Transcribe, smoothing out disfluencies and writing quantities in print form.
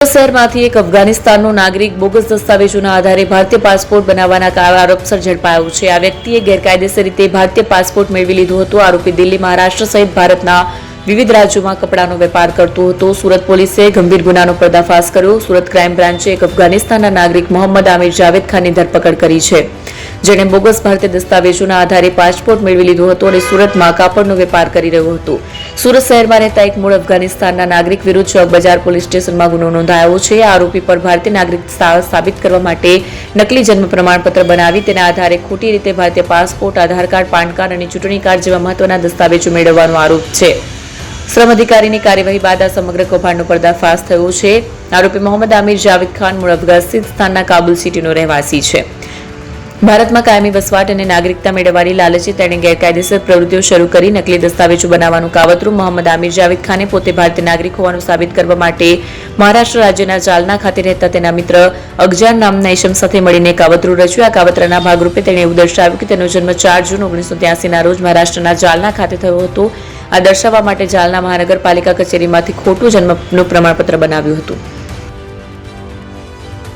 શહેરમાંથી એક અફઘાનિસ્તાનનો નાગરિક બોગસ દસ્તાવેજોના આધારે ભારતીય પાસપોર્ટ બનાવવાના આરોપસર ઝડપાયો છે। આ વ્યક્તિએ ગેરકાયદેસર રીતે ભારતીય પાસપોર્ટ મેળવી લીધો હતો। આરોપી દિલ્હી, મહારાષ્ટ્ર સહિત ભારતના વિવિધ રાજ્યોમાં કપડાનો વેપાર કરતો હતો। સુરત પોલીસે ગંભીર ગુનાનો પર્દાફાશ કર્યો। સુરત ક્રાઇમ બ્રાન્ચે એક અફઘાનિસ્તાનના નાગરિક મોહમ્મદ આમિર જાવેદ ખાનની ધરપકડ કરી છે, જેણે બોગસ ભારતીય દસ્તાવેજોના આધારે પાસપોર્ટ મેળવી લીધો હતો અને સુરતમાં કાપડનો વેપાર કરી રહ્યો હતો। સુરત શહેરમાં રહેતા એક મૂળ અફઘાનિસ્તાનના નાગરિક વિરુદ્ધ ચોક બજાર પોલીસ સ્ટેશનમાં ગુનો નોંધાયો છે। આ આરોપી પર ભારતીય નાગરિકતા સાબિત કરવા માટે નકલી જન્મ પ્રમાણપત્ર બનાવી તેના આધારે ખોટી રીતે ભારતીય પાસપોર્ટ, આધાર કાર્ડ, પાન કાર્ડ અને ચૂંટણી કાર્ડ જેવા મહત્વના દસ્તાવેજો મેળવવાનો આરોપ છે। શ્રમ અધિકારીની કાર્યવાહી બાદ આ સમગ્ર કૌભાંડનો પર્દાફાશ થયો છે। આરોપી મોહમ્મદ આમિર જાવેદ ખાન મૂળ અફઘાનિસ્તાનના કાબુલ સિટીનો રહેવાસી છે। ભારતમાં કાયમી વસવાટ અને નાગરિકતા મેળવવાની લાલચે તેણે ગેરકાયદેસર પ્રવૃત્તિઓ શરૂ કરી નકલી દસ્તાવેજો બનાવવાનું કાવતરું મોહમ્મદ આમિર જાવેદ ખાને પોતે ભારતીય નાગરિક હોવાનું સાબિત કરવા માટે મહારાષ્ટ્ર રાજ્યના જાલના ખાતે રહેતા તેના મિત્ર અગજાર નામના ઈસમ સાથે મળીને કાવતરું રચ્યું। આ કાવતરાના ભાગરૂપે તેણે એવું દર્શાવ્યું કે તેનો જન્મ 4 જૂન 1983ના રોજ મહારાષ્ટ્રના જાલના ખાતે થયો હતો। આ દર્શાવવા માટે જાલના મહાનગરપાલિકા કચેરીમાંથી ખોટું જન્મનું પ્રમાણપત્ર બનાવ્યું હતું।